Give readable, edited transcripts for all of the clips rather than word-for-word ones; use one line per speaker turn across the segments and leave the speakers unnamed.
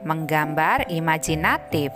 menggambar imajinatif.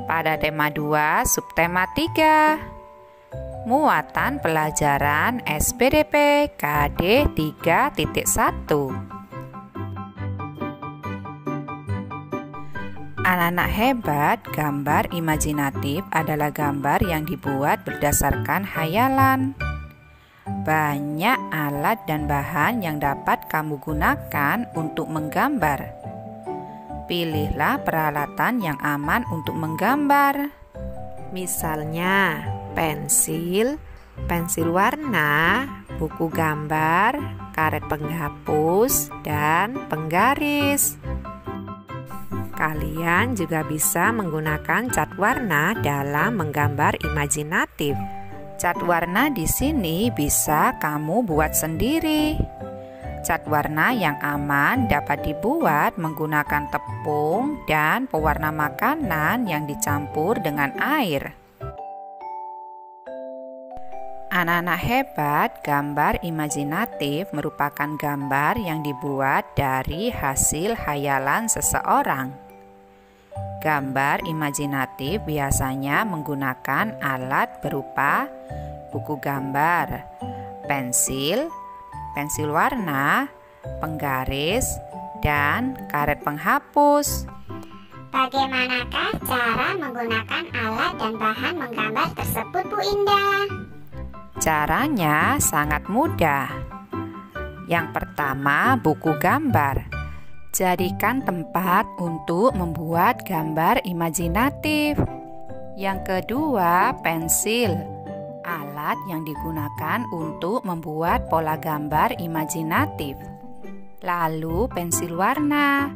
Pada tema 2, subtema 3, muatan pelajaran SPDP KD 3.1. Anak-anak hebat, gambar imajinatif adalah gambar yang dibuat berdasarkan hayalan. Banyak alat dan bahan yang dapat kamu gunakan untuk menggambar. Pilihlah peralatan yang aman untuk menggambar.
Misalnya, pensil, pensil warna, buku gambar, karet penghapus, dan penggaris. Kalian juga bisa menggunakan cat warna dalam menggambar imajinatif.
Cat warna di sini bisa kamu buat sendiri. Cat warna yang aman dapat dibuat menggunakan tepung dan pewarna makanan yang dicampur dengan air. Anak-anak hebat, gambar imajinatif merupakan gambar yang dibuat dari hasil hayalan seseorang. Gambar imajinatif biasanya menggunakan alat berupa buku gambar, pensil, pensil warna, penggaris, dan karet penghapus.
Bagaimanakah cara menggunakan alat dan bahan menggambar tersebut, Bu Indah?
Caranya sangat mudah. Yang pertama, buku gambar. Jadikan tempat untuk membuat gambar imajinatif. Yang kedua, pensil. Alat yang digunakan untuk membuat pola gambar imajinatif. Lalu, pensil warna.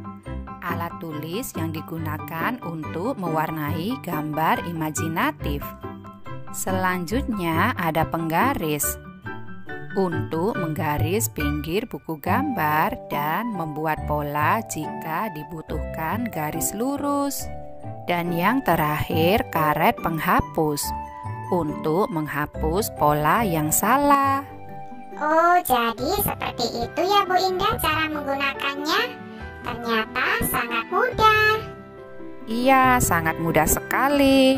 Alat tulis yang digunakan untuk mewarnai gambar imajinatif. Selanjutnya ada penggaris untuk menggaris pinggir buku gambar dan membuat pola jika dibutuhkan garis lurus. Dan yang terakhir, karet penghapus untuk menghapus pola yang salah.
Oh, jadi seperti itu ya Bu Indah cara menggunakannya? Ternyata sangat mudah.
Iya, sangat mudah sekali.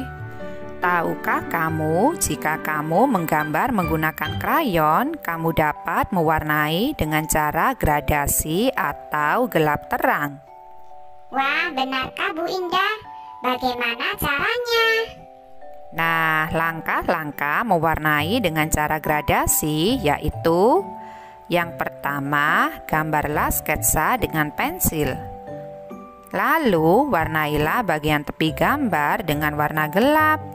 Tahukah kamu, jika kamu menggambar menggunakan krayon, kamu dapat mewarnai dengan cara gradasi atau gelap terang?
Wah, benarkah Bu Indah? Bagaimana caranya?
Nah, langkah-langkah mewarnai dengan cara gradasi yaitu: yang pertama, gambarlah sketsa dengan pensil. Lalu, warnailah bagian tepi gambar dengan warna gelap.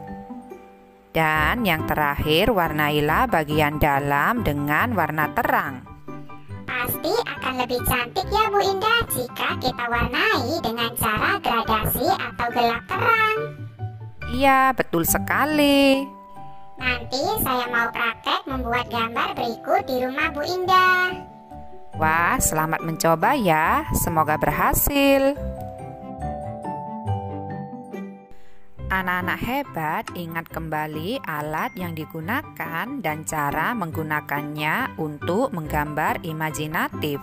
Dan yang terakhir, warnailah bagian dalam dengan warna terang.
Pasti akan lebih cantik ya Bu Indah jika kita warnai dengan cara gradasi atau gelap terang.
Iya, betul sekali.
Nanti saya mau praktek membuat gambar berikut di rumah Bu Indah.
Wah, selamat mencoba ya. Semoga berhasil. Anak-anak hebat, ingat kembali alat yang digunakan dan cara menggunakannya untuk menggambar imajinatif.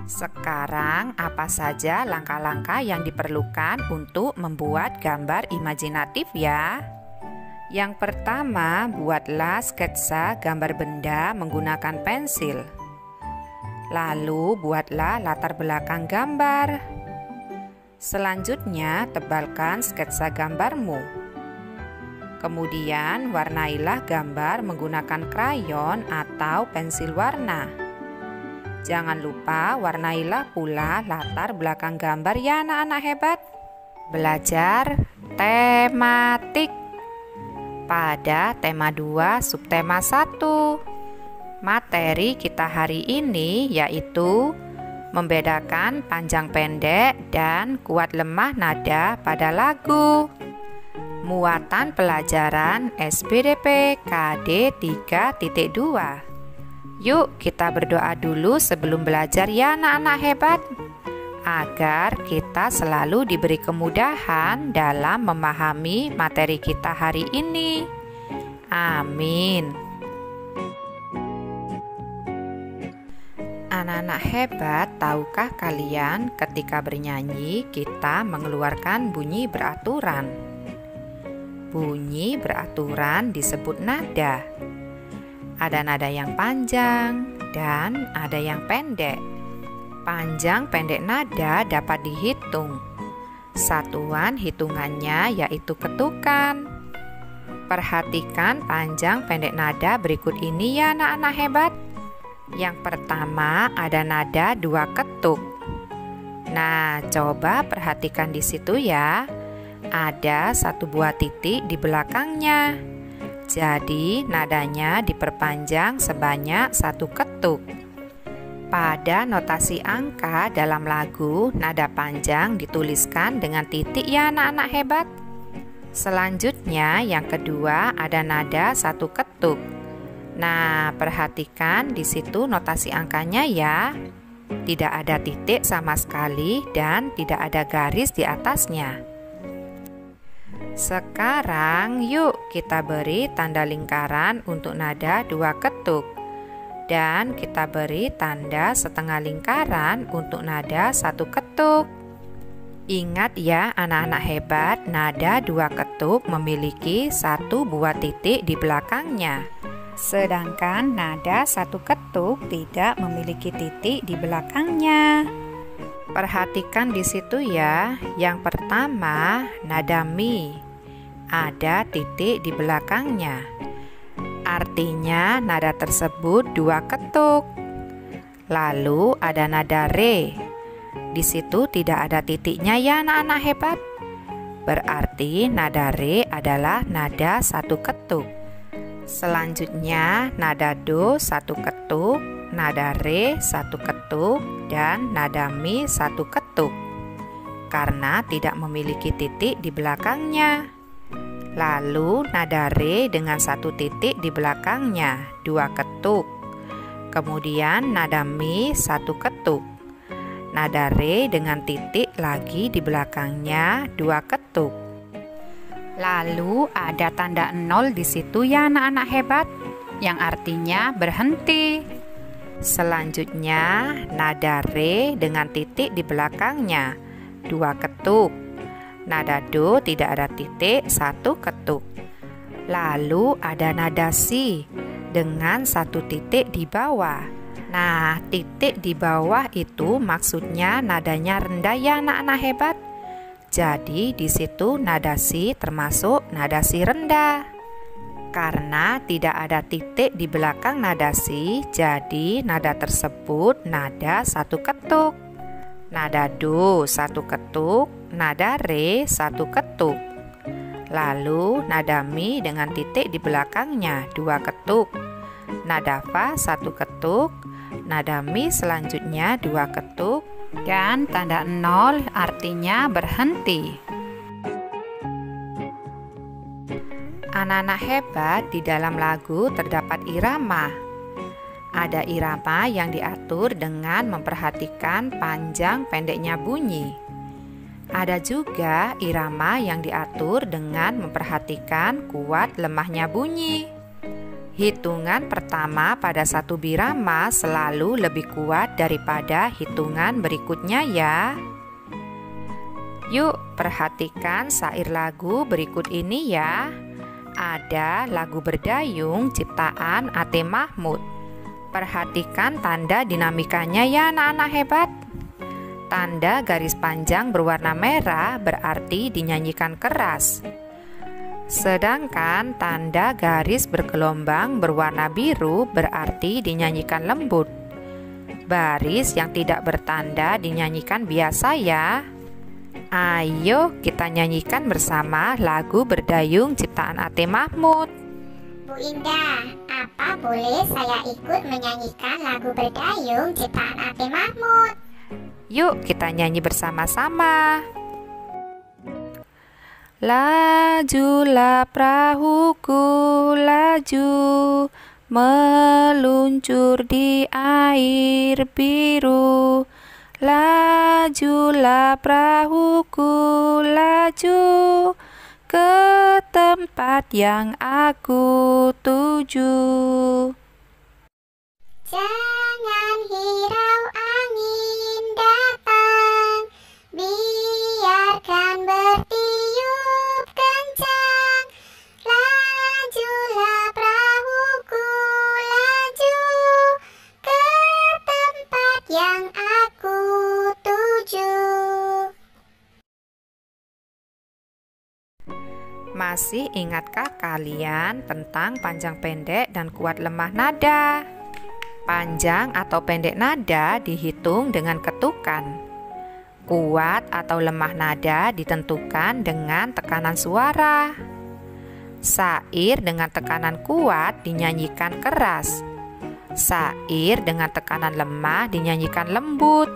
Sekarang, apa saja langkah-langkah yang diperlukan untuk membuat gambar imajinatif ya? Yang pertama, buatlah sketsa gambar benda menggunakan pensil. Lalu, buatlah latar belakang gambar. Selanjutnya, tebalkan sketsa gambarmu. Kemudian, warnailah gambar menggunakan krayon atau pensil warna. Jangan lupa warnailah pula latar belakang gambar ya anak-anak hebat. Belajar tematik. Pada tema 2, subtema 1. Materi kita hari ini yaitu membedakan panjang pendek dan kuat lemah nada pada lagu. Muatan pelajaran SPDP KD 3.2. Yuk kita berdoa dulu sebelum belajar ya anak-anak hebat, agar kita selalu diberi kemudahan dalam memahami materi kita hari ini. Amin. Anak-anak hebat, tahukah kalian ketika bernyanyi kita mengeluarkan bunyi beraturan? Bunyi beraturan disebut nada. Ada nada yang panjang dan ada yang pendek. Panjang pendek nada dapat dihitung. Satuan hitungannya yaitu ketukan. Perhatikan panjang pendek nada berikut ini ya anak-anak hebat. Yang pertama ada nada 2 ketuk. Nah, coba perhatikan di situ ya. Ada 1 buah titik di belakangnya. Jadi nadanya diperpanjang sebanyak 1 ketuk. Pada notasi angka dalam lagu, nada panjang dituliskan dengan titik ya anak-anak hebat. Selanjutnya yang kedua ada nada 1 ketuk. Nah, perhatikan di situ notasi angkanya ya. Tidak ada titik sama sekali dan tidak ada garis di atasnya. Sekarang yuk kita beri tanda lingkaran untuk nada 2 ketuk. Dan kita beri tanda setengah lingkaran untuk nada 1 ketuk. Ingat ya anak-anak hebat, nada 2 ketuk memiliki 1 buah titik di belakangnya. Sedangkan nada 1 ketuk tidak memiliki titik di belakangnya. Perhatikan di situ ya. Yang pertama, nada mi. Ada titik di belakangnya. Artinya nada tersebut 2 ketuk. Lalu ada nada re. Di situ tidak ada titiknya ya anak-anak hebat. Berarti nada re adalah nada 1 ketuk. Selanjutnya nada do 1 ketuk, nada re 1 ketuk, dan nada mi 1 ketuk. Karena tidak memiliki titik di belakangnya. Lalu nada re dengan 1 titik di belakangnya, 2 ketuk. Kemudian nada mi 1 ketuk. Nada re dengan titik lagi di belakangnya, 2 ketuk. Lalu ada tanda 0 di situ ya anak-anak hebat, yang artinya berhenti. Selanjutnya nada re dengan titik di belakangnya, 2 ketuk. Nada do tidak ada titik, 1 ketuk. Lalu ada nada si dengan 1 titik di bawah. Nah, titik di bawah itu maksudnya nadanya rendah ya anak-anak hebat. Jadi di situ nada si termasuk nada si rendah. Karena tidak ada titik di belakang nada si, jadi nada tersebut nada 1 ketuk. Nada do 1 ketuk, nada re 1 ketuk. Lalu nada mi dengan titik di belakangnya, 2 ketuk. Nada fa 1 ketuk, nada mi selanjutnya 2 ketuk. Dan tanda 0 artinya berhenti. Anak-anak hebat, di dalam lagu terdapat irama. Ada irama yang diatur dengan memperhatikan panjang pendeknya bunyi. Ada juga irama yang diatur dengan memperhatikan kuat lemahnya bunyi. Hitungan pertama pada 1 birama selalu lebih kuat daripada hitungan berikutnya ya. Yuk perhatikan syair lagu berikut ini ya. Ada lagu berdayung ciptaan A.T. Mahmud. Perhatikan tanda dinamikanya ya anak-anak hebat. Tanda garis panjang berwarna merah berarti dinyanyikan keras. Sedangkan tanda garis bergelombang berwarna biru berarti dinyanyikan lembut. Baris yang tidak bertanda dinyanyikan biasa ya. Ayo kita nyanyikan bersama lagu berdayung ciptaan A.T. Mahmud.
Bu Indah, apa boleh saya ikut menyanyikan lagu berdayung ciptaan A.T. Mahmud?
Yuk kita nyanyi bersama-sama. Lajulah perahuku, laju, meluncur di air biru. Lajulah perahuku, laju, ke tempat yang aku tuju.
Jangan Surau angin datang, biarkan bertiup kencang. Lajulah perahuku, laju ke tempat yang aku tuju.
Masih ingatkah kalian tentang panjang pendek dan kuat lemah nada? Panjang atau pendek nada dihitung dengan ketukan. Kuat atau lemah nada ditentukan dengan tekanan suara. Syair dengan tekanan kuat dinyanyikan keras. Syair dengan tekanan lemah dinyanyikan lembut.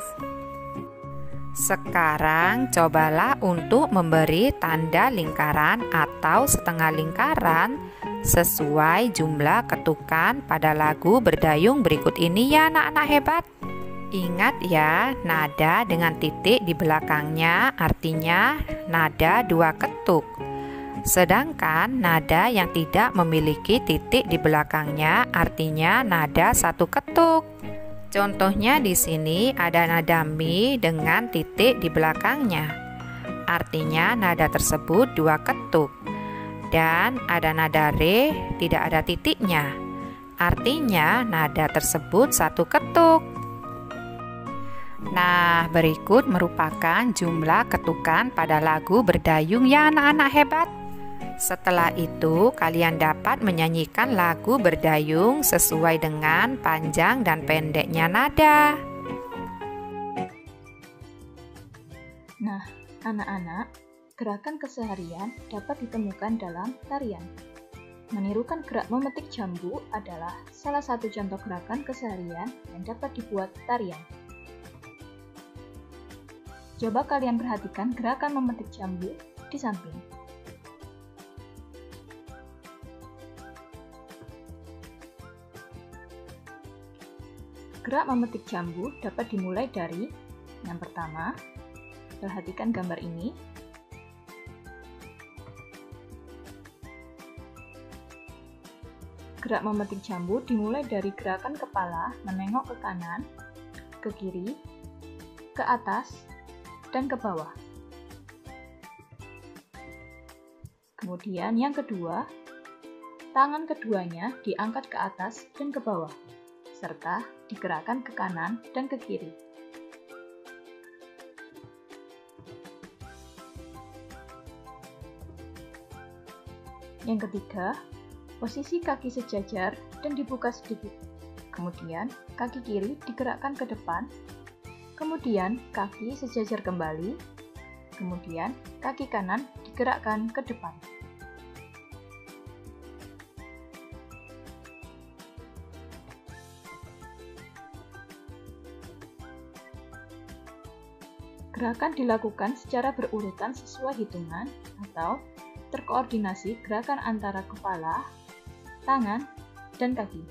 Sekarang cobalah untuk memberi tanda lingkaran atau setengah lingkaran sesuai jumlah ketukan pada lagu berdayung berikut ini ya anak-anak hebat. Ingat ya, nada dengan titik di belakangnya artinya nada 2 ketuk. Sedangkan nada yang tidak memiliki titik di belakangnya artinya nada 1 ketuk. Contohnya di sini ada nada mi dengan titik di belakangnya. Artinya nada tersebut 2 ketuk. Dan ada nada re tidak ada titiknya. Artinya nada tersebut 1 ketuk. Nah, berikut merupakan jumlah ketukan pada lagu berdayung ya anak-anak hebat. Setelah itu, kalian dapat menyanyikan lagu berdayung sesuai dengan panjang dan pendeknya nada.
Nah, anak-anak, gerakan keseharian dapat ditemukan dalam tarian. Menirukan gerak memetik jambu adalah salah satu contoh gerakan keseharian yang dapat dibuat tarian. Coba kalian perhatikan gerakan memetik jambu di samping. Gerak memetik jambu dapat dimulai dari yang pertama, perhatikan gambar ini. Gerak memetik jambu dimulai dari gerakan kepala menengok ke kanan, ke kiri, ke atas, dan ke bawah. Kemudian yang kedua, tangan keduanya diangkat ke atas dan ke bawah, serta digerakkan ke kanan dan ke kiri. Yang ketiga, posisi kaki sejajar dan dibuka sedikit. Kemudian, kaki kiri digerakkan ke depan. Kemudian, kaki sejajar kembali. Kemudian, kaki kanan digerakkan ke depan. Gerakan dilakukan secara berurutan sesuai hitungan atau terkoordinasi gerakan antara kepala, tangan, dan kaki.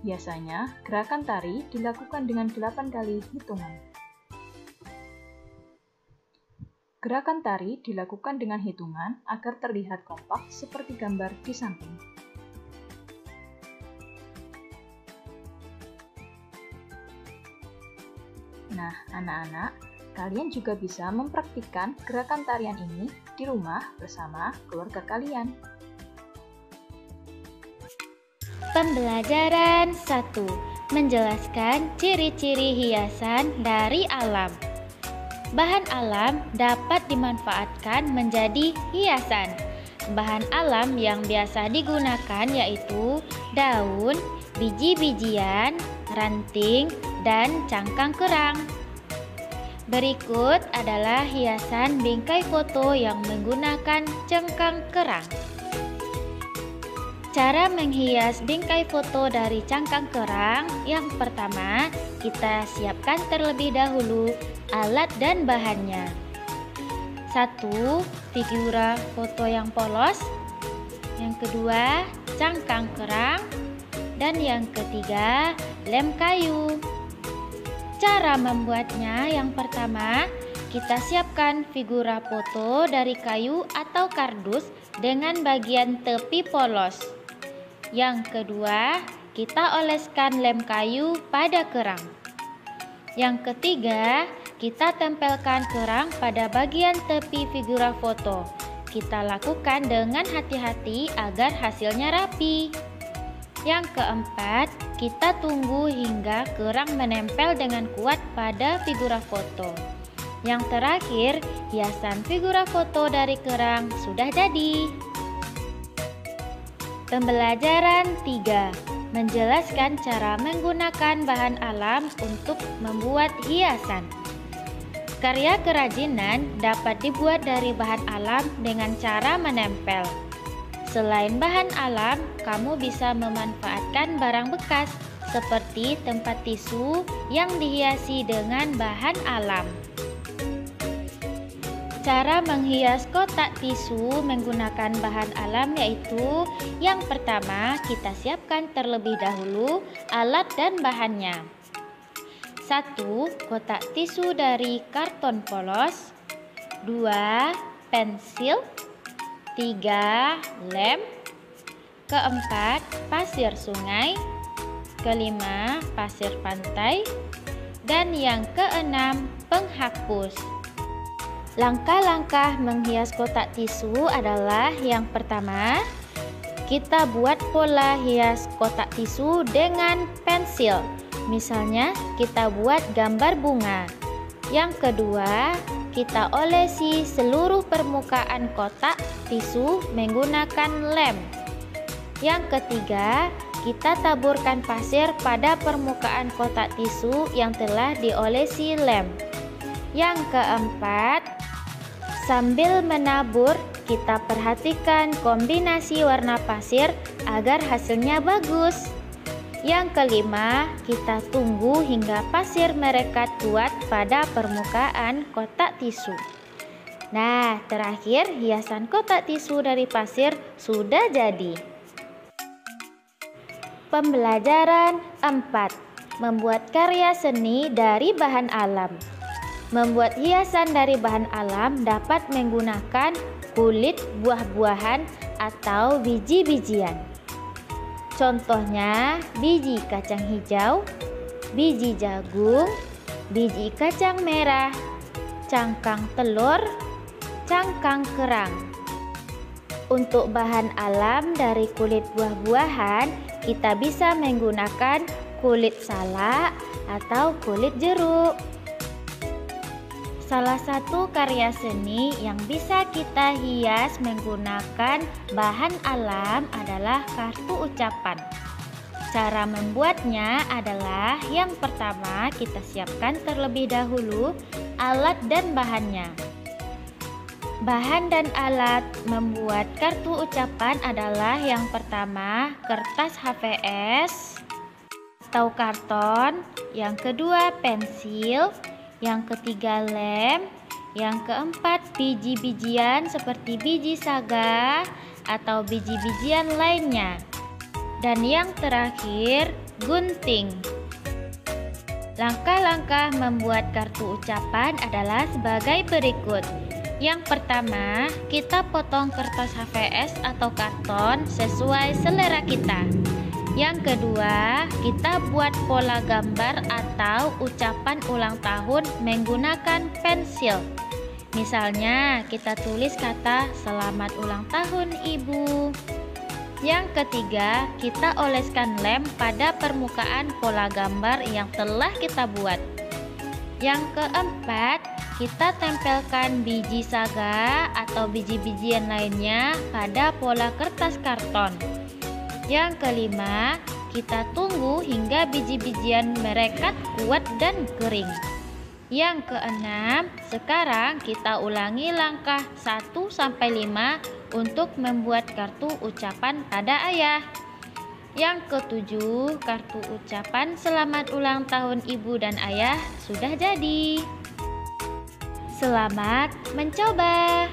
Biasanya, gerakan tari dilakukan dengan 8 kali hitungan. Gerakan tari dilakukan dengan hitungan agar terlihat kompak seperti gambar di samping. Nah, anak-anak, kalian juga bisa mempraktikkan gerakan tarian ini di rumah bersama keluarga kalian.
Pembelajaran 1. Menjelaskan ciri-ciri hiasan dari alam. Bahan alam dapat dimanfaatkan menjadi hiasan. Bahan alam yang biasa digunakan yaitu daun, biji-bijian, ranting, dan cangkang kerang. Berikut adalah hiasan bingkai foto yang menggunakan cangkang kerang. Cara menghias bingkai foto dari cangkang kerang, yang pertama, kita siapkan terlebih dahulu alat dan bahannya. 1. Figura foto yang polos. Yang kedua, cangkang kerang. Dan yang ketiga, lem kayu. Cara membuatnya, yang pertama, kita siapkan figura foto dari kayu atau kardus dengan bagian tepi polos. Yang kedua, kita oleskan lem kayu pada kerang. Yang ketiga, kita tempelkan kerang pada bagian tepi figura foto. Kita lakukan dengan hati-hati agar hasilnya rapi. Yang keempat, kita tunggu hingga kerang menempel dengan kuat pada figura foto. Yang terakhir, hiasan figura foto dari kerang sudah jadi. Pembelajaran 3. Menjelaskan cara menggunakan bahan alam untuk membuat hiasan. Karya kerajinan dapat dibuat dari bahan alam dengan cara menempel. Selain bahan alam, kamu bisa memanfaatkan barang bekas seperti tempat tisu yang dihiasi dengan bahan alam. Cara menghias kotak tisu menggunakan bahan alam yaitu: yang pertama, kita siapkan terlebih dahulu alat dan bahannya. 1. Kotak tisu dari karton polos. 2. Pensil. 3. Lem. Keempat, pasir sungai. Kelima, pasir pantai. Dan yang keenam, penghapus. Langkah-langkah menghias kotak tisu adalah: yang pertama, kita buat pola hias kotak tisu dengan pensil. Misalnya, kita buat gambar bunga. Yang kedua, kita olesi seluruh permukaan kotak tisu menggunakan lem. Yang ketiga, kita taburkan pasir pada permukaan kotak tisu yang telah diolesi lem. Yang keempat, sambil menabur, kita perhatikan kombinasi warna pasir agar hasilnya bagus. Yang kelima, kita tunggu hingga pasir merekat kuat pada permukaan kotak tisu. Nah, terakhir hiasan kotak tisu dari pasir sudah jadi. Pembelajaran 4. Membuat karya seni dari bahan alam. Membuat hiasan dari bahan alam dapat menggunakan kulit buah-buahan atau biji-bijian. Contohnya, biji kacang hijau, biji jagung, biji kacang merah, cangkang telur, cangkang kerang. Untuk bahan alam dari kulit buah-buahan, kita bisa menggunakan kulit salak atau kulit jeruk. Salah satu karya seni yang bisa kita hias menggunakan bahan alam adalah kartu ucapan. Cara membuatnya adalah: yang pertama, kita siapkan terlebih dahulu alat dan bahannya. Bahan dan alat membuat kartu ucapan adalah: yang pertama, kertas HVS atau karton, yang kedua, pensil, yang ketiga, lem, yang keempat, biji-bijian seperti biji saga atau biji-bijian lainnya, dan yang terakhir, gunting. Langkah-langkah membuat kartu ucapan adalah sebagai berikut. Yang pertama, kita potong kertas HVS atau karton sesuai selera kita. Yang kedua, kita buat pola gambar atau ucapan ulang tahun menggunakan pensil. Misalnya, kita tulis kata "Selamat ulang tahun, Ibu". Yang ketiga, kita oleskan lem pada permukaan pola gambar yang telah kita buat. Yang keempat, kita tempelkan biji saga atau biji-bijian lainnya pada pola kertas karton. Yang kelima, kita tunggu hingga biji-bijian merekat kuat dan kering. Yang keenam, sekarang kita ulangi langkah 1-5 untuk membuat kartu ucapan pada ayah. Yang ketujuh, kartu ucapan selamat ulang tahun ibu dan ayah sudah jadi. Selamat mencoba!